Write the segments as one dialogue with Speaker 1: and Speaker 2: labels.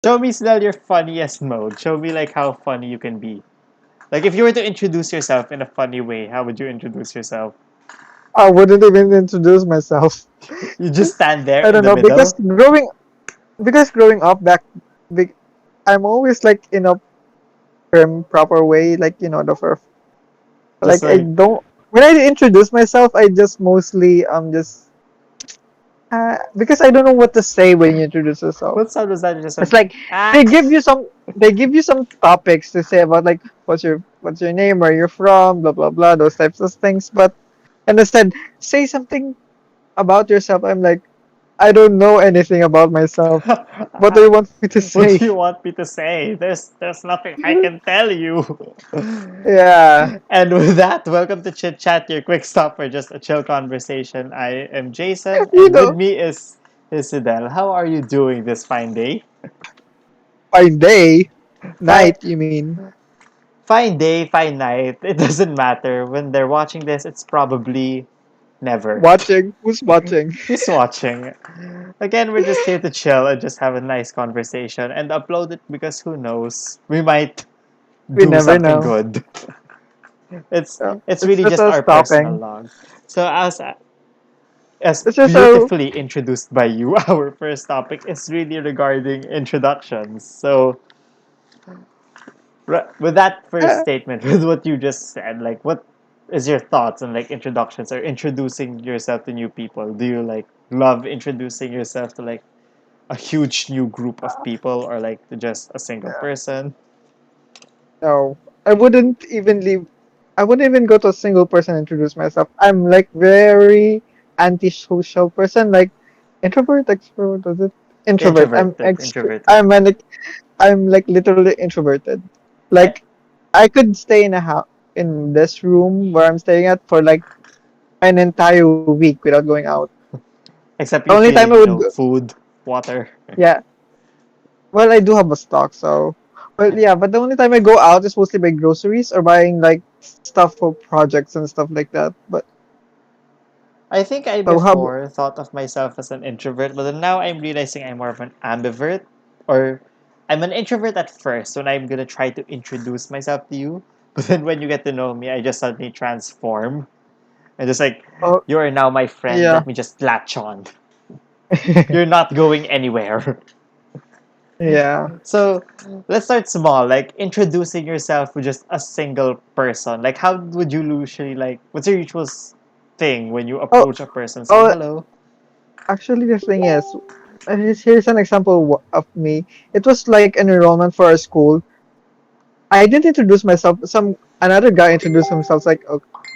Speaker 1: Show me, Snell, your funniest mode. Show me like how funny you can be. Like if you were to introduce yourself in a funny way, how would you introduce yourself?
Speaker 2: I wouldn't even introduce myself.
Speaker 1: You just stand there
Speaker 2: I
Speaker 1: in
Speaker 2: don't
Speaker 1: the
Speaker 2: know
Speaker 1: middle.
Speaker 2: because growing up I'm always like in a proper way, like the first.
Speaker 1: Just
Speaker 2: Like I
Speaker 1: like
Speaker 2: don't when I introduce myself, I just mostly just because I don't know what to say when you introduce yourself.
Speaker 1: what sound was that? You just
Speaker 2: It's
Speaker 1: went
Speaker 2: like
Speaker 1: ah.
Speaker 2: they give you some they give you some topics to say about like what's your name, where you're from, blah blah blah, those types of things. But and instead say something about yourself. I'm like, I don't know anything about myself. What do you want me to
Speaker 1: What
Speaker 2: say?
Speaker 1: do you want me to say? There's nothing I can tell you.
Speaker 2: Yeah,
Speaker 1: And with that, welcome to Chit Chat, your quick stop for just a chill conversation. I am Jason,
Speaker 2: you
Speaker 1: and with
Speaker 2: know,
Speaker 1: me is Sidel. How are you doing this fine day?
Speaker 2: fine day,
Speaker 1: Fine,
Speaker 2: night. You mean
Speaker 1: fine day, fine night. It doesn't matter. When they're watching this, it's probably never.
Speaker 2: watching? Who's watching?
Speaker 1: Who's watching? Again, we're just here to chill and just have a nice conversation and upload it because who knows? We might
Speaker 2: We
Speaker 1: do
Speaker 2: never
Speaker 1: something
Speaker 2: know.
Speaker 1: good. It's
Speaker 2: It's
Speaker 1: really
Speaker 2: just
Speaker 1: just
Speaker 2: a
Speaker 1: our personal
Speaker 2: stopping.
Speaker 1: log. So as
Speaker 2: It's just a
Speaker 1: beautifully introduced by you, our first topic is really regarding introductions. So with that first
Speaker 2: uh,
Speaker 1: statement, with what you just said, like what is your thoughts on like introductions or introducing yourself to new people? Do you like love introducing yourself to like a huge new group of people or like to just a single person?
Speaker 2: no. I wouldn't even leave. I wouldn't even go to a single person and introduce myself. I'm like very antisocial person, like introvert, extrovert. Was it introvert?
Speaker 1: Introverted.
Speaker 2: I'm like literally introverted.
Speaker 1: I,
Speaker 2: Like I could stay in a house in this room where I'm staying at for like an entire week without going out.
Speaker 1: except
Speaker 2: The
Speaker 1: you
Speaker 2: only time I
Speaker 1: feeling,
Speaker 2: would go,
Speaker 1: food, water.
Speaker 2: yeah. Well, I do have a stock, so. Well, yeah, but the only time I go out is mostly buy groceries or buying like stuff for projects and stuff like that. But
Speaker 1: I think I
Speaker 2: so how?
Speaker 1: before thought of myself as an introvert, but then now I'm realizing I'm more of an ambivert. Or I'm an introvert at first when I'm gonna try to introduce myself to you. But then when you get to know me, I just suddenly transform. And just like,
Speaker 2: Oh,
Speaker 1: you are now my friend,
Speaker 2: yeah,
Speaker 1: let me just latch on. You're not going anywhere.
Speaker 2: yeah.
Speaker 1: So let's start small, like introducing yourself with just a single person. Like how would you usually like what's your usual thing when you
Speaker 2: Oh,
Speaker 1: approach a person saying
Speaker 2: oh.
Speaker 1: hello?
Speaker 2: Actually, the thing is, here's an example of me. It was like an enrollment for a school. I didn't introduce myself. Some another guy introduced himself. Like,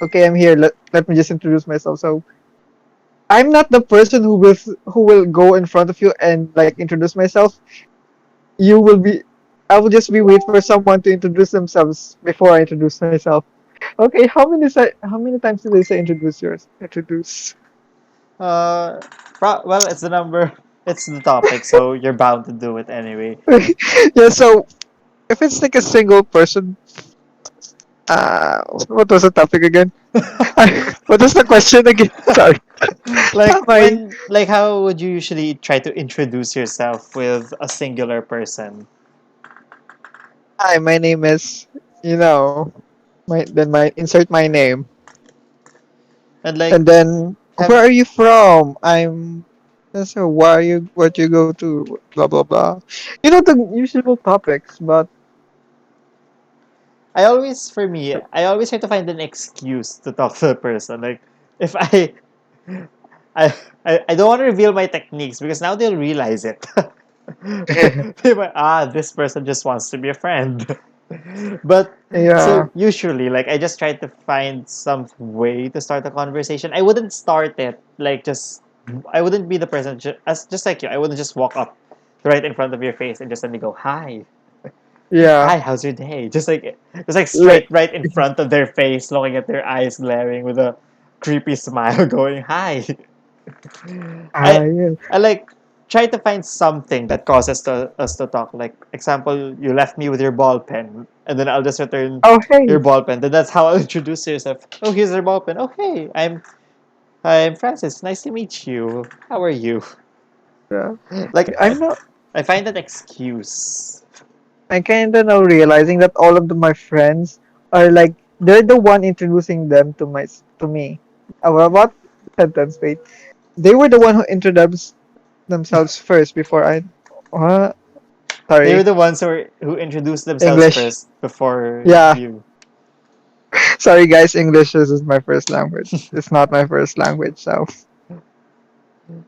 Speaker 2: okay, I'm here. Let me just introduce myself. So I'm not the person who will go in front of you and like introduce myself. You will be. I will just be wait for someone to introduce themselves before I introduce myself. Okay, how many times did they say introduce yours? Introduce.
Speaker 1: Uh, well, it's the number, it's the topic, so you're bound to do it anyway.
Speaker 2: Yeah. So if it's like a single person, what was the topic again? What was the question again? Sorry.
Speaker 1: Like
Speaker 2: My
Speaker 1: like how would you usually try to introduce yourself with a singular person?
Speaker 2: Hi, my name is my insert my name
Speaker 1: And like,
Speaker 2: and then
Speaker 1: have
Speaker 2: where are you from? So why are you what you go to blah blah blah. The usual topics, but
Speaker 1: I always, for me, I always try to find an excuse to talk to the person. Like, if I, I don't want to reveal my techniques because now they'll realize it. They might, this person just wants to be a friend. But
Speaker 2: yeah.
Speaker 1: so usually, like, I just try to find some way to start a conversation. I wouldn't start it like just. I wouldn't be the person as just like you. I wouldn't just walk up right in front of your face and just suddenly go hi.
Speaker 2: Yeah.
Speaker 1: Hi, how's your day? Just like straight
Speaker 2: Like
Speaker 1: right in front of their face, looking at their eyes glaring with a creepy smile, going hi. I
Speaker 2: yeah.
Speaker 1: I like try to find something that causes us to talk. Like example, you left me with your ball pen, and then I'll just return
Speaker 2: Oh
Speaker 1: your
Speaker 2: hey.
Speaker 1: ball pen. Then that's how I'll introduce yourself. Oh, here's your ball pen. Oh hey, I'm Francis. Nice to meet you. How are you?
Speaker 2: Yeah.
Speaker 1: Like
Speaker 2: I'm not.
Speaker 1: I find that excuse.
Speaker 2: I kind of now realizing that all of my friends are like they're the one introducing them to me. What sentence? Wait, they were the one who introduced themselves first before I. What?
Speaker 1: They were
Speaker 2: Sorry,
Speaker 1: the ones who introduced themselves
Speaker 2: English.
Speaker 1: first before
Speaker 2: Yeah,
Speaker 1: you.
Speaker 2: sorry guys. English is my first language. It's not my first language, so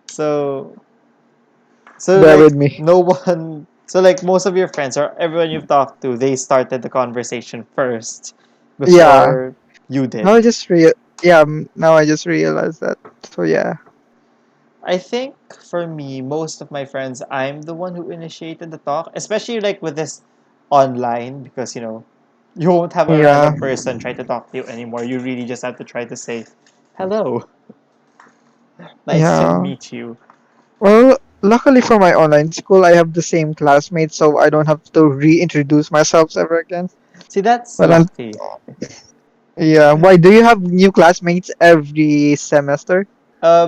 Speaker 1: So so
Speaker 2: bear
Speaker 1: like
Speaker 2: with me.
Speaker 1: no one so like most of your friends or everyone you've talked to, they started the conversation first
Speaker 2: Yeah.
Speaker 1: before you did.
Speaker 2: Now I just yeah. Now I just realized that. So yeah.
Speaker 1: I think for me, most of my friends, I'm the one who initiated the talk, especially like with this online because you won't have a
Speaker 2: Yeah.
Speaker 1: random person try to talk to you anymore. You really just have to try to say, "Hello, nice to
Speaker 2: Yeah.
Speaker 1: meet you."
Speaker 2: Well, luckily for my online school, I have the same classmates, so I don't have to reintroduce myself ever again.
Speaker 1: See, that's
Speaker 2: But
Speaker 1: lucky.
Speaker 2: yeah, why do you have new classmates every semester?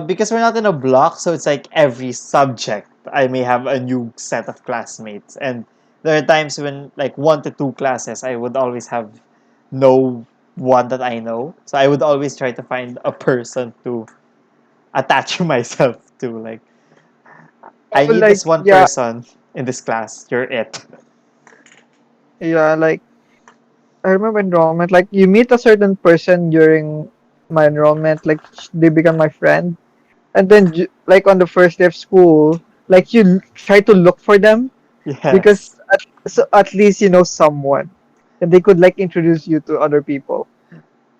Speaker 1: Because we're not in a block, so it's like every subject I may have a new set of classmates, and there are times when like 1 to 2 classes I would always have no one that I know, so I would always try to find a person to attach myself to. Like I
Speaker 2: Oh,
Speaker 1: need
Speaker 2: like
Speaker 1: this one
Speaker 2: yeah,
Speaker 1: person in this class. You're it.
Speaker 2: yeah, like I remember enrollment. Like you meet a certain person during my enrollment, like they become my friend, and then like on the first day of school, like try to look for them because
Speaker 1: Yes,
Speaker 2: so at least you know someone, and they could like introduce you to other people.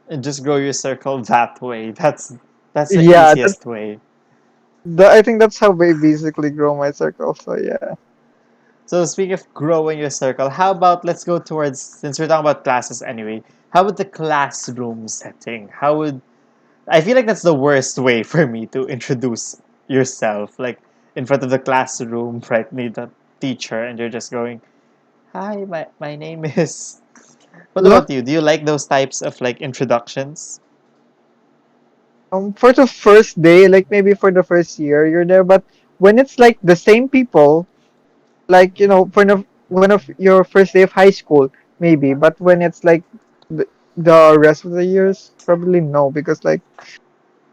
Speaker 1: and just grow your circle that way. That's the
Speaker 2: Yeah,
Speaker 1: easiest way.
Speaker 2: I think that's how we basically grow my circle. So yeah.
Speaker 1: So speaking of growing your circle, how about let's go towards since we're talking about classes anyway. How about the classroom setting? How would I feel like that's the worst way for me to introduce yourself, like in front of the classroom, right? Need the teacher, and you're just going, "Hi, my name is." What
Speaker 2: Look,
Speaker 1: about you? Do you like those types of like introductions?
Speaker 2: for the first day, like maybe for the first year, you're there, but when it's like the same people, like you know, for one of your first day of high school, maybe, but when it's like the rest of the years, probably no, because like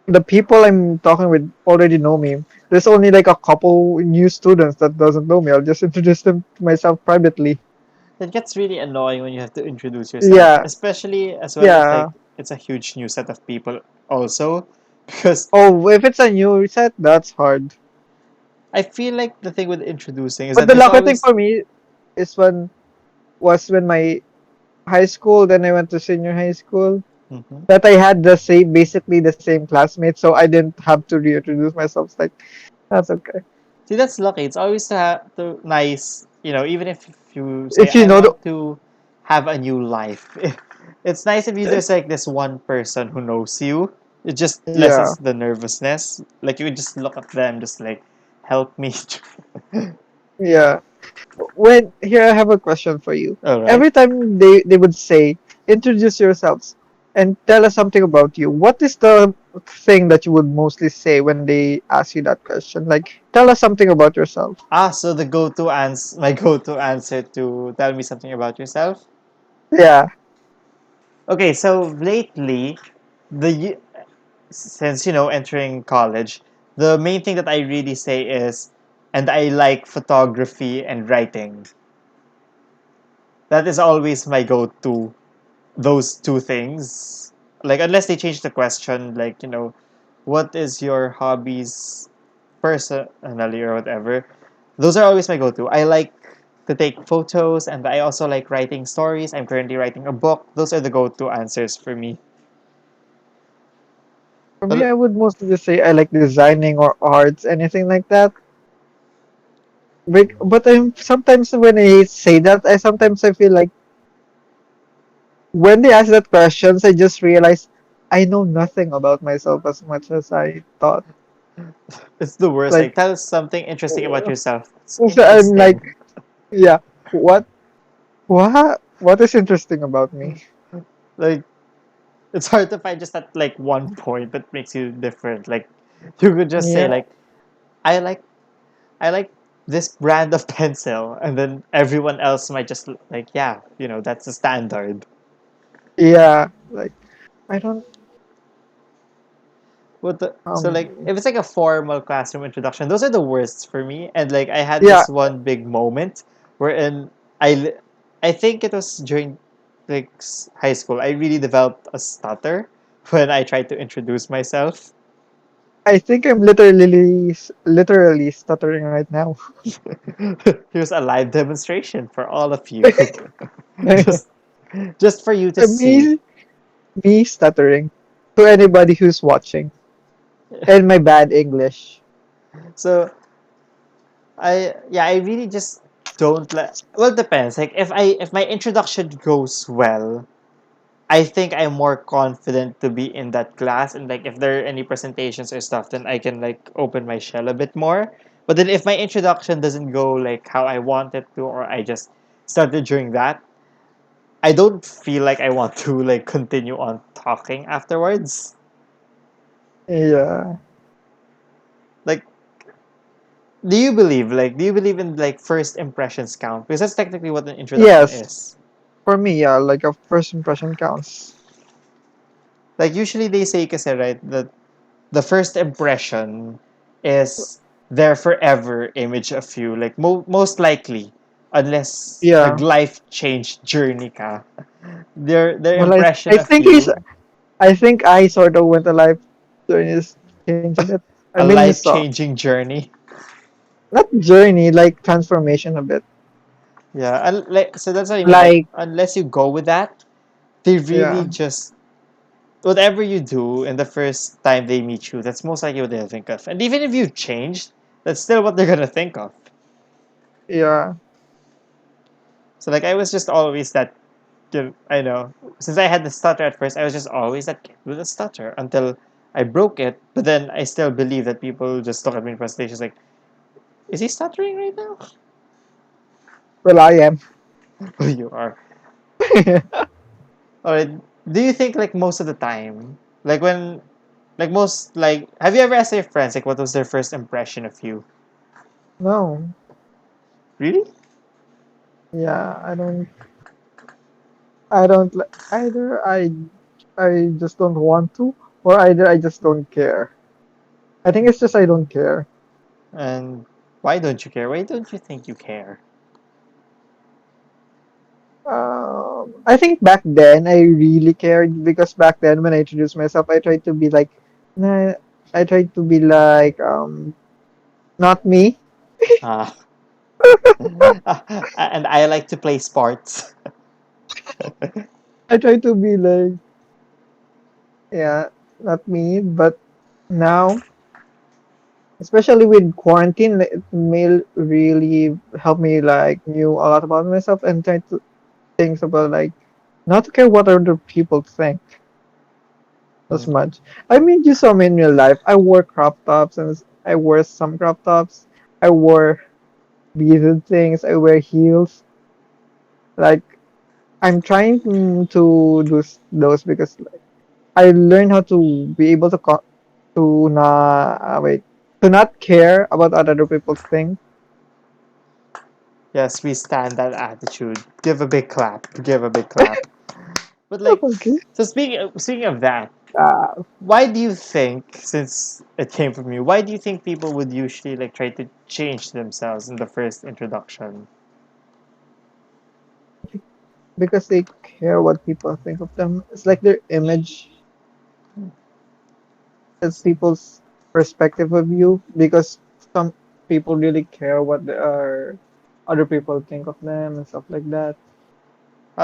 Speaker 2: the people I'm talking with already know me. There's only like a couple new students that doesn't know me. I'll just introduce them to myself privately.
Speaker 1: It gets really annoying when you have to introduce yourself,
Speaker 2: Yeah,
Speaker 1: especially as well if
Speaker 2: yeah.
Speaker 1: like it's a huge new set of people also, because
Speaker 2: Oh, if it's a new reset, that's hard.
Speaker 1: I feel like the thing with introducing is
Speaker 2: But
Speaker 1: that
Speaker 2: the
Speaker 1: there's
Speaker 2: lucky thing
Speaker 1: always
Speaker 2: for me is when my high school, then I went to senior high school.
Speaker 1: Mhm.
Speaker 2: That I had basically the same classmates, so I didn't have to reintroduce myself. It's like that's okay.
Speaker 1: See, that's lucky. It's always to nice, even if you say
Speaker 2: If you
Speaker 1: I
Speaker 2: know the
Speaker 1: want to have a new life. It's nice if you there's like this one person who knows you. It just
Speaker 2: yeah,
Speaker 1: lessens the nervousness. Like you just look at them, just like help me.
Speaker 2: yeah. When here I have a question for you.
Speaker 1: All right.
Speaker 2: Every time they would say introduce yourselves and tell us something about you, what is the thing that you would mostly say when they ask you that question? Like tell us something about yourself.
Speaker 1: So the my go-to answer to tell me something about yourself.
Speaker 2: Yeah.
Speaker 1: Okay, so lately, the since entering college, the main thing that I really say is, and I like photography and writing. That is always my go-to. Those two things, like unless they change the question, like what is your hobbies personally or whatever. Those are always my go-to. I like to take photos, and I also like writing stories. I'm currently writing a book. Those are the go-to answers for me.
Speaker 2: For me,
Speaker 1: But
Speaker 2: I would mostly just say I like designing or arts, anything like that. But I'm sometimes when I say that, I feel like when they ask that questions, I just realize I know nothing about myself as much as I thought.
Speaker 1: it's the worst. Like,
Speaker 2: Like,
Speaker 1: tell us something interesting about
Speaker 2: uh,
Speaker 1: yourself. It's
Speaker 2: so I'm like,
Speaker 1: interesting.
Speaker 2: yeah, what is interesting about me?
Speaker 1: Like, it's hard to find just that like one point that makes you different. Like, you could just say
Speaker 2: Yeah,
Speaker 1: like, I like I like this brand of pencil, and then everyone else might just like, yeah, that's the standard.
Speaker 2: Yeah, like I don't
Speaker 1: So like if it's like a formal classroom introduction, those are the worst for me. And like I had
Speaker 2: yeah,
Speaker 1: this one big moment wherein I think it was during like high school. I really developed a stutter when I tried to introduce myself.
Speaker 2: I think I'm literally stuttering right now.
Speaker 1: Here's a live demonstration for all of you, just just for you to see.
Speaker 2: me me stuttering to anybody who's watching and my bad English.
Speaker 1: So I really just don't let. Well, it depends. Like if my introduction goes well, I think I'm more confident to be in that class, and like if there are any presentations or stuff, then I can like open my shell a bit more. But then if my introduction doesn't go like how I want it to, or I just started during that, I don't feel like I want to like continue on talking afterwards.
Speaker 2: Yeah.
Speaker 1: Like, do you believe in like first impressions count? Because that's technically what an introduction
Speaker 2: Yes.
Speaker 1: is.
Speaker 2: For me, yeah, like a first impression counts.
Speaker 1: Like usually they say kasi right that the first impression is their forever image of you. Like most likely, unless
Speaker 2: Yeah.
Speaker 1: nag-life change journey ka, their
Speaker 2: Well,
Speaker 1: impression
Speaker 2: I
Speaker 1: of
Speaker 2: think
Speaker 1: you,
Speaker 2: I sort of went a life journey change a bit. I
Speaker 1: a
Speaker 2: mean,
Speaker 1: life
Speaker 2: so
Speaker 1: changing journey.
Speaker 2: not journey, like transformation a bit.
Speaker 1: Yeah, and like so that's what I mean. Like
Speaker 2: Like,
Speaker 1: unless you go with that, they really
Speaker 2: yeah,
Speaker 1: just whatever you do in the first time they meet you, that's most likely what they'll think of. And even if you changed, that's still what they're gonna think of.
Speaker 2: yeah.
Speaker 1: So like I was just always that kid. I know. Since I had the stutter at first, I was just always that kid with a stutter until I broke it. But then I still believe that people just look at me in presentations like, is he stuttering right now?
Speaker 2: Well, I am.
Speaker 1: Oh, you are. Alright. Do you think like most of the time, like when, like most, like, have you ever asked your friends like what was their first impression of you?
Speaker 2: No,
Speaker 1: Really?
Speaker 2: yeah, I don't either. I just don't want to, or either I just don't care. I think it's just I don't care.
Speaker 1: And why don't you care? Why don't you think you care?
Speaker 2: I think back then I really cared because back then when I introduced myself, I tried to be like, nah, I tried to be like, not me.
Speaker 1: Ah, and I like to play sports.
Speaker 2: I tried to be like, yeah, not me. But now, especially with quarantine, it may really help me like knew a lot about myself and try to things about like not to care what other people think as
Speaker 1: Hmm.
Speaker 2: much. I mean, you saw me in real life. I wore crop tops and I wore some crop tops. I wore beaded things. I wear heels. Like I'm trying to do those because like, I learned how to be able to to not wait to not care about what other people think.
Speaker 1: Yes, we stand that attitude. Give a big clap. Give a big clap. But like,
Speaker 2: Okay.
Speaker 1: so speaking of that,
Speaker 2: Uh,
Speaker 1: why do you think, since it came from you, why do you think people would usually like try to change themselves in the first introduction?
Speaker 2: because they care what people think of them. It's like their image is people's perspective of you because some people really care what other people think of them and stuff like that.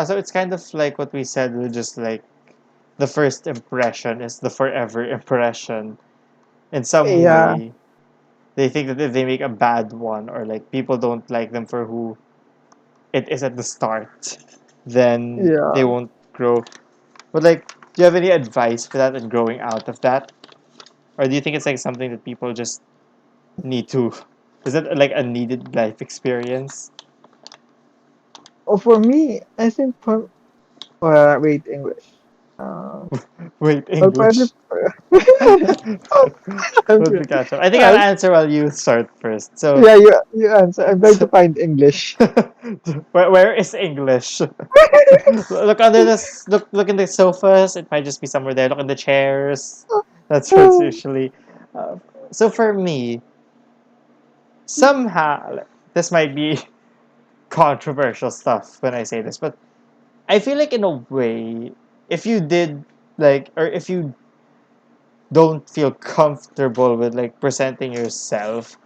Speaker 1: So it's kind of like what we said. We're just like the first impression is the forever impression. In some
Speaker 2: Yeah,
Speaker 1: way, they think that if they make a bad one or like people don't like them for who it is at the start, then they
Speaker 2: yeah.
Speaker 1: won't grow. But like, do you have any advice for that and growing out of that? Or do you think it's like something that people just need to? Is it like a needed life experience?
Speaker 2: Oh, for me, I think wait, English. Uh,
Speaker 1: Wait,
Speaker 2: well, probably.
Speaker 1: English.
Speaker 2: I'm
Speaker 1: Would
Speaker 2: tr-
Speaker 1: be catch up. I think I'll
Speaker 2: uh,
Speaker 1: answer while you start first. So,
Speaker 2: yeah, you answer. I'm trying to
Speaker 1: so
Speaker 2: find English.
Speaker 1: where is English? Look under this. Look in the sofas. It might just be somewhere there. Look in the chairs. That's where it's usually. Uh, so for me, somehow this might be controversial stuff when I say this, but I feel like in a way, if you did like, or if you don't feel comfortable with like presenting yourself,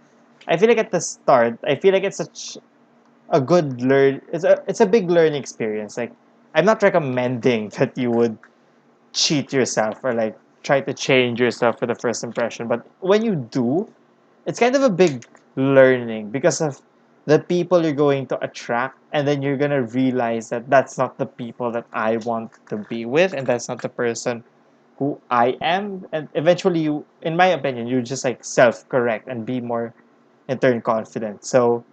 Speaker 1: I feel like at the start, I feel like it's such a good learn. It's a big learning experience. Like, I'm not recommending that you would cheat yourself or like try to change yourself for the first impression, but when you do, it's kind of a big learning because of the people you're going to attract, and then you're gonna realize that that's not the people that I want to be with, and that's not the person who I am, and eventually you, in my opinion, you just like self-correct and be more in turn confident. So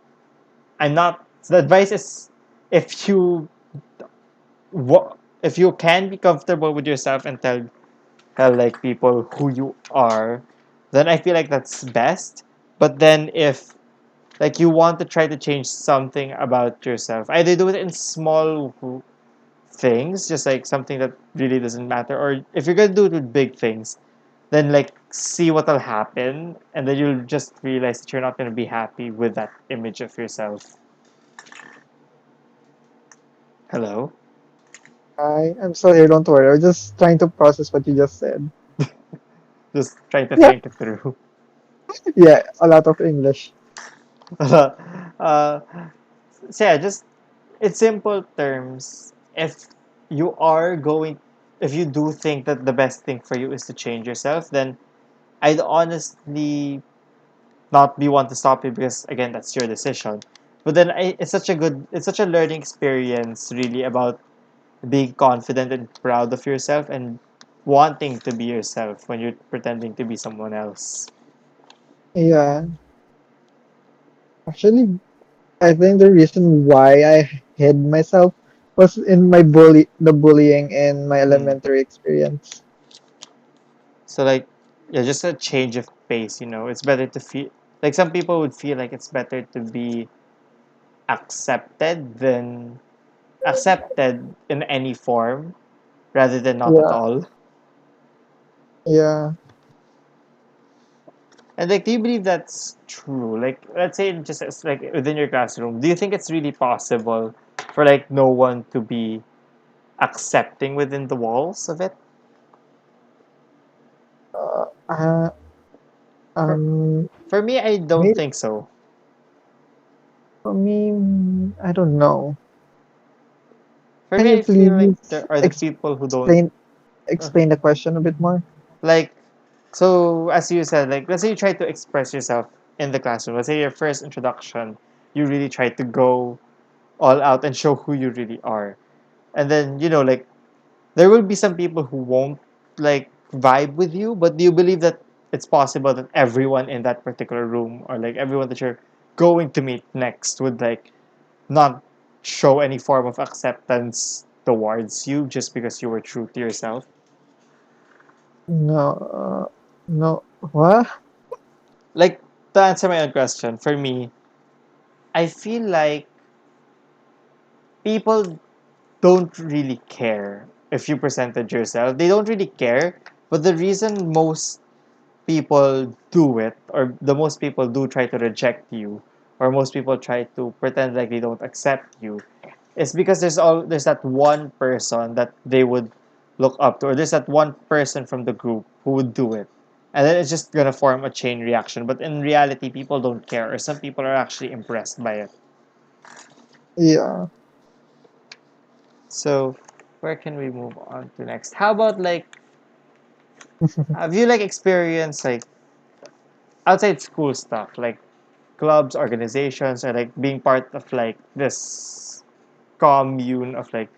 Speaker 1: I'm not. The advice is, if you if you can be comfortable with yourself and tell like people who you are, then I feel like that's best. But then if like you want to try to change something about yourself, either do it in small things, just like something that really doesn't matter, or if you're gonna do it with big things, then like see what'll happen, and then you'll just realize that you're not gonna be happy with that image of yourself. Hello.
Speaker 2: I'm still here. Don't worry. I'm just trying to process what you just said.
Speaker 1: Just trying to
Speaker 2: Yeah,
Speaker 1: think it through.
Speaker 2: yeah, a lot of English.
Speaker 1: uh, so yeah, just in simple terms, you are going, if you do think that the best thing for you is to change yourself, then I'd honestly not be one to stop you, because again, that's your decision. But then it's such a learning experience, really, about being confident and proud of yourself and wanting to be yourself when you're pretending to be someone else.
Speaker 2: Yeah, actually, I think the reason why I hid myself was in the bullying in my
Speaker 1: Mm.
Speaker 2: elementary experience.
Speaker 1: So like, yeah, just a change of pace. It's better to feel like some people would feel like it's better to be accepted than accepted in any form rather than not at
Speaker 2: Yeah,
Speaker 1: all.
Speaker 2: yeah.
Speaker 1: And like, do you believe that's true? Like, let's say just as, like within your classroom, do you think it's really possible for like no one to be accepting within the walls of it?
Speaker 2: Uh, uh,
Speaker 1: For
Speaker 2: um,
Speaker 1: for me, I don't
Speaker 2: maybe
Speaker 1: think so.
Speaker 2: for me, I don't know.
Speaker 1: For
Speaker 2: Can
Speaker 1: me,
Speaker 2: you
Speaker 1: I feel like
Speaker 2: please
Speaker 1: there are the people who don't.
Speaker 2: explain
Speaker 1: uh,
Speaker 2: explain the question a bit more?
Speaker 1: like, so as you said, like, let's say you try to express yourself in the classroom. Let's say your first introduction, you really try to go all out and show who you really are. And then, like, there will be some people who won't like vibe with you, but do you believe that it's possible that everyone in that particular room, or like everyone that you're going to meet next, would like not show any form of acceptance towards you just because you were true to yourself?
Speaker 2: No, no. What?
Speaker 1: Like, to answer my own question, for me, I feel like people don't really care if you presented yourself. They don't really care. But the reason most people do it, or the most people do try to reject you, or most people try to pretend like they don't accept you, is because there's that one person that they would look up to, or there's that one person from the group who would do it. And then it's just gonna form a chain reaction. But in reality, people don't care, or some people are actually impressed by it.
Speaker 2: Yeah.
Speaker 1: So where can we move on to next? How about like, have you like experienced like outside school stuff, like clubs, organizations, or like being part of like this commune of like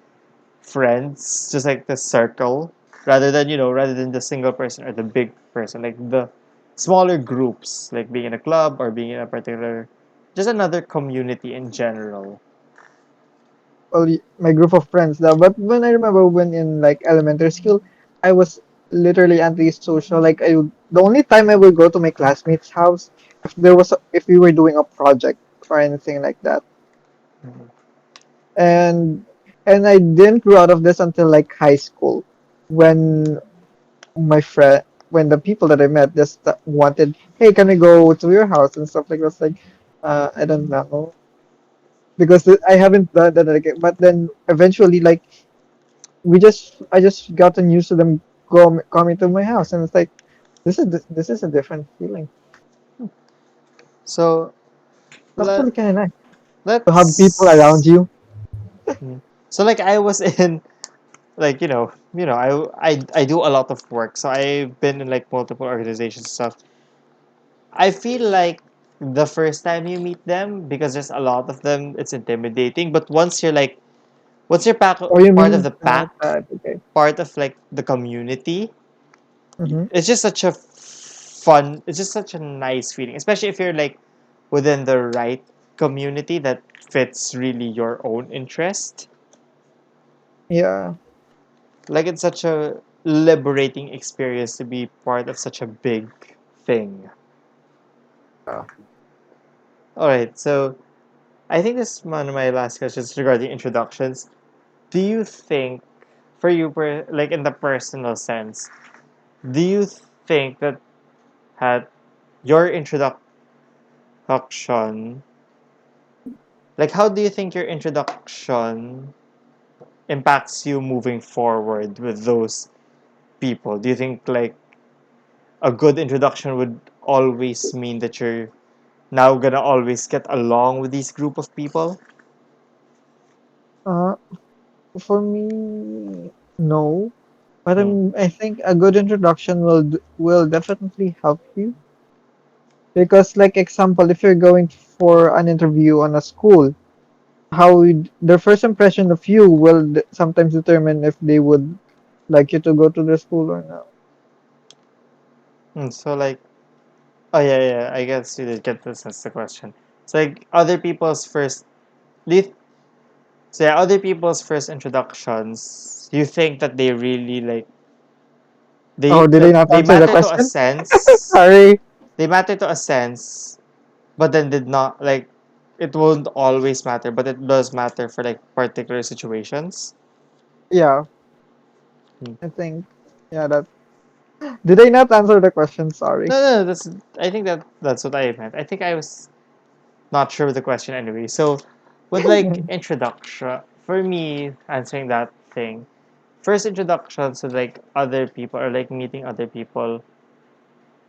Speaker 1: friends, just like the circle, rather than the single person or the big person, like the smaller groups, like being in a club or being in a particular, just another community in general.
Speaker 2: my group of friends now. But when I remember when in like elementary school, I was literally antisocial. Like the only time I would go to my classmates' house if we were doing a project or anything like that.
Speaker 1: Mhm.
Speaker 2: And I didn't grow out of this until like high school, when my friend when the people that I met just wanted, hey, can we go to your house and stuff like that. It's like, I don't know, because I haven't done that again. But then eventually, like I just gotten used to them coming to my house, and it's like this is a different feeling.
Speaker 1: So
Speaker 2: It's actually
Speaker 1: let
Speaker 2: kind of nice to have people around
Speaker 1: let's.
Speaker 2: you.
Speaker 1: Mhm. So like I was in like I do a lot of work, so I've been in like multiple organizations and stuff. I feel like the first time you meet them, because there's a lot of them, it's intimidating. But once you're
Speaker 2: Or you
Speaker 1: part of
Speaker 2: mean
Speaker 1: the pack,
Speaker 2: okay?
Speaker 1: part of like the community,
Speaker 2: Mm-hmm.
Speaker 1: it's just such a fun. It's just such a nice feeling, especially if you're like within the right community that fits really your own interest.
Speaker 2: Yeah.
Speaker 1: Like it's such a liberating experience to be part of such a big thing.
Speaker 2: Uh,
Speaker 1: All right, so I think this is one of my last questions regarding introductions. Do you think, for you, like in the personal sense, do you think that had your introduction, like how do you think your introduction impacts you moving forward with those people? Do you think like a good introduction would always mean that you're now gonna always get along with these group of people?
Speaker 2: uh, for me, no. But
Speaker 1: Hmm.
Speaker 2: I think a good introduction will definitely help you, because, like example, if you're going for an interview on a school, their first impression of you will sometimes determine if they would like you to go to the school or not.
Speaker 1: So like, oh yeah, yeah, I guess you did get this. That's the question. It's like other people's first. Do you, so yeah, other people's first introductions. You think that they really like
Speaker 2: Oh, did I not
Speaker 1: they
Speaker 2: answer the
Speaker 1: matter to a
Speaker 2: question?
Speaker 1: sense.
Speaker 2: Sorry.
Speaker 1: They matter to a sense, but then did not like. It won't always matter, but it does matter for like particular situations.
Speaker 2: Yeah,
Speaker 1: Hmm.
Speaker 2: I think. Yeah, that. Did I not answer the question? Sorry.
Speaker 1: No, no, that's. I think that's what I meant. I think I was not sure with the question anyway. So, with like introduction, for me, answering that thing, first introductions to like other people or like meeting other people,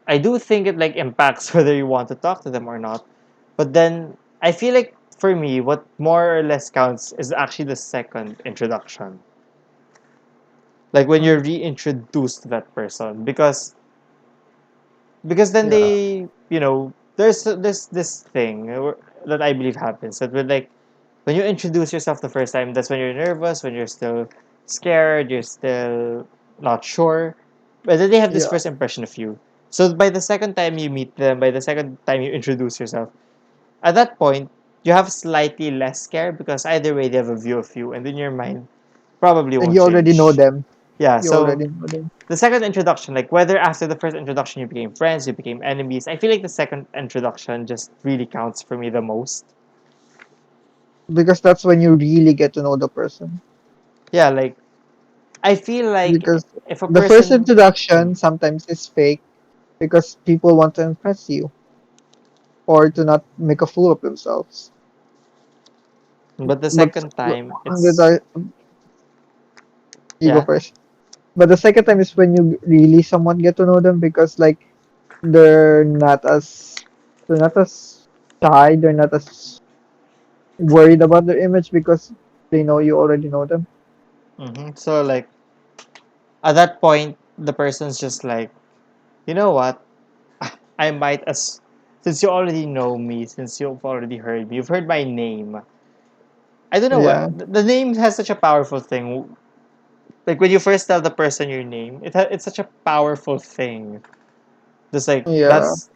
Speaker 1: I do think it like impacts whether you want to talk to them or not. But then I feel like for me, what more or less counts is actually the second introduction. Like when you're
Speaker 2: Mm,
Speaker 1: reintroduced to that person, because then
Speaker 2: yeah,
Speaker 1: they, there's this thing that I believe happens that when like when you introduce yourself the first time, that's when you're nervous, when you're still scared, you're still not sure. But then they have this
Speaker 2: yeah,
Speaker 1: first impression of you. So by the second time you meet them, by the second time you introduce yourself, at that point, you have slightly less scare because either way they have a view of you and in your mind probably
Speaker 2: and
Speaker 1: won't
Speaker 2: you already know
Speaker 1: change.
Speaker 2: them.
Speaker 1: Yeah,
Speaker 2: You
Speaker 1: so
Speaker 2: already know them
Speaker 1: the second introduction, like whether after the first introduction you became friends, you became enemies, I feel like the second introduction just really counts for me the most.
Speaker 2: because that's when you really get to know the person.
Speaker 1: Yeah, like I feel like
Speaker 2: Because
Speaker 1: if a
Speaker 2: the first
Speaker 1: person, hmm,
Speaker 2: introduction sometimes is fake because people want to impress you or to not make a fool of themselves.
Speaker 1: but the
Speaker 2: But
Speaker 1: second time
Speaker 2: with
Speaker 1: it's
Speaker 2: you go
Speaker 1: yeah,
Speaker 2: first. But the second time is when you really somewhat get to know them, because like they're not as they're not as shy, they're not as worried about their image because they know you already know them.
Speaker 1: so like at that point the person's just like, you know what, I might as since you already know me, since you've already heard me, you've heard my name. I don't know
Speaker 2: Yeah,
Speaker 1: what the name has such a powerful thing. Like when you first tell the person your name, it's such a powerful thing. Just like
Speaker 2: yeah,
Speaker 1: that's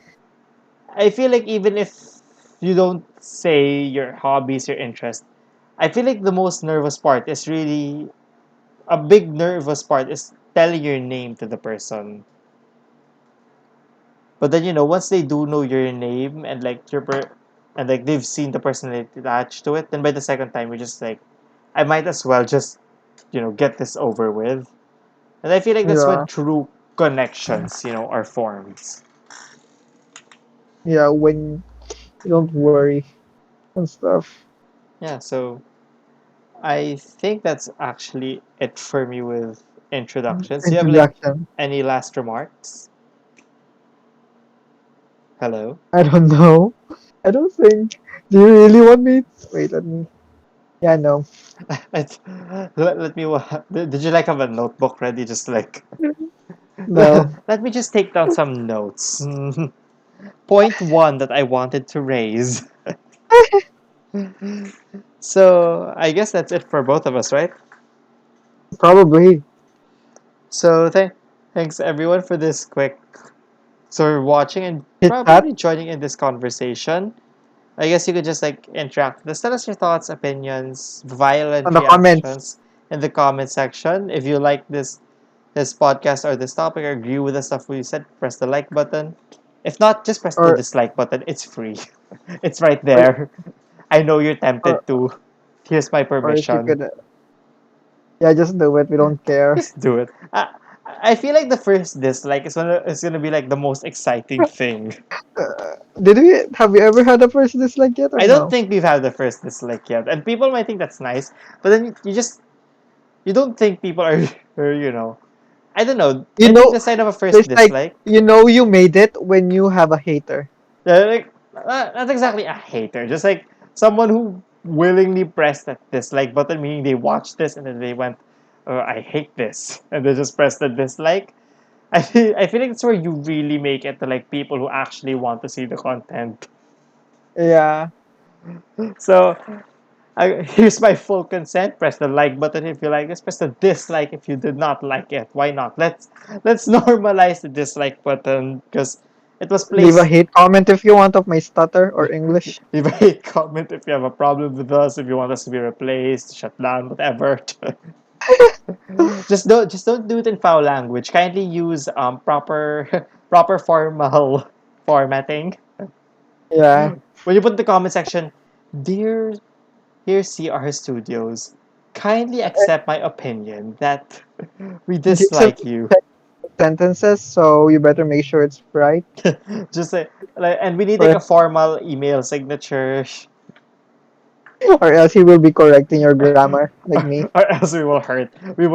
Speaker 1: I feel like even if you don't say your hobbies, your interests, I feel like the most nervous part is really a big nervous part is telling your name to the person. But then once they do know your name and like and like they've seen the personality attached to it, then by the second time you're just like, I might as well just get this over with. And I feel like that's when
Speaker 2: Yeah,
Speaker 1: true connections are formed.
Speaker 2: yeah. When you don't worry and stuff.
Speaker 1: Yeah, so I think that's actually it for me with introductions. Do you have like
Speaker 2: Introduction.
Speaker 1: any last remarks? Hello.
Speaker 2: I don't know. I don't think. Do you really want me? Wait, let me. Yeah, no.
Speaker 1: Let me. Did you like have a notebook ready? Just like
Speaker 2: No.
Speaker 1: let me just take down some notes. Point one that I wanted to raise. So I guess that's it for both of us, right?
Speaker 2: Probably.
Speaker 1: So thanks everyone for this quick sort of watching and
Speaker 2: Chit chat
Speaker 1: probably joining in this conversation. I guess you could just like interact with us. Tell us your thoughts, opinions,
Speaker 2: on
Speaker 1: violent
Speaker 2: the comments.
Speaker 1: reactions in the comment section. If you like this podcast or this topic or agree with the stuff we said, press the like button. If not, just press the
Speaker 2: Or,
Speaker 1: dislike button. It's free. It's right
Speaker 2: or,
Speaker 1: there. I know you're
Speaker 2: or,
Speaker 1: tempted to. Here's my
Speaker 2: or if you
Speaker 1: permission.
Speaker 2: could. Yeah, just do it. We don't care.
Speaker 1: Just do it. I feel like the first dislike is gonna be like the most exciting thing.
Speaker 2: Did we? Have we ever had a first dislike yet or
Speaker 1: I don't
Speaker 2: no?
Speaker 1: think we've had the first dislike yet, and people might think that's nice, but then you don't think people are, are. I don't know.
Speaker 2: You
Speaker 1: I think
Speaker 2: know,
Speaker 1: the sign of a first
Speaker 2: there's like
Speaker 1: dislike,
Speaker 2: you made it when you have a hater.
Speaker 1: like not exactly a hater, just like someone who willingly pressed that dislike button, meaning they watched this and then they went, I hate this, and they just pressed the dislike. I feel like that's where you really make it to like people who actually want to see the content.
Speaker 2: Yeah,
Speaker 1: So here's my full consent. Press the like button if you like this. Press the dislike if you did not like it. Why not? Let's normalize the dislike button because it was
Speaker 2: leave a
Speaker 1: placed.
Speaker 2: hate comment if you want of my stutter or English.
Speaker 1: Leave a hate comment if you have a problem with us. If you want us to be replaced, shut down, whatever. Just don't do it in foul language. Kindly use proper proper formal formatting.
Speaker 2: Yeah,
Speaker 1: When you put in the comment section, dear CR Studios, kindly accept my opinion that we
Speaker 2: give some
Speaker 1: dislike you.
Speaker 2: sentences, so you better make sure it's right,
Speaker 1: Just like, and we need like
Speaker 2: or
Speaker 1: a formal email signature,
Speaker 2: or else he will be correcting your grammar, like me.
Speaker 1: or else we will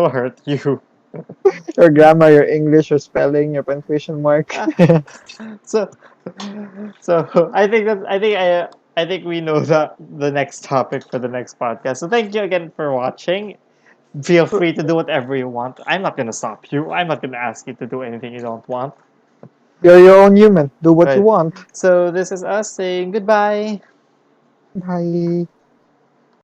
Speaker 1: hurt you.
Speaker 2: Your grammar, your English, your spelling, your punctuation mark.
Speaker 1: Ah, so I think we know the next topic for the next podcast. So thank you again for watching. Feel free to do whatever you want. I'm not gonna stop you. I'm not gonna ask you to do anything you don't want.
Speaker 2: You're your own human. Do what you
Speaker 1: Right.
Speaker 2: want.
Speaker 1: So this is us saying goodbye.
Speaker 2: Bye.